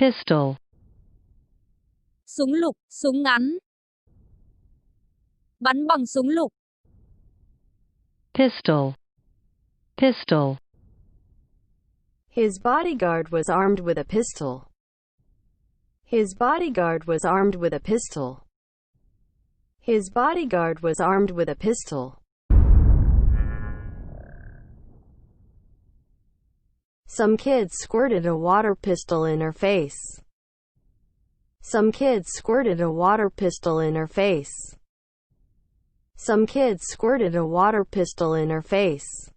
pistol, Súng lục, súng ngắn. Bắn bằng súng lục. pistol, pistol. His bodyguard was armed with a pistol. His bodyguard was armed with a pistol. His bodyguard was armed with a pistol. Some kids squirted a water pistol in her face. Some kids squirted a water pistol in her face. Some kids squirted a water pistol in her face.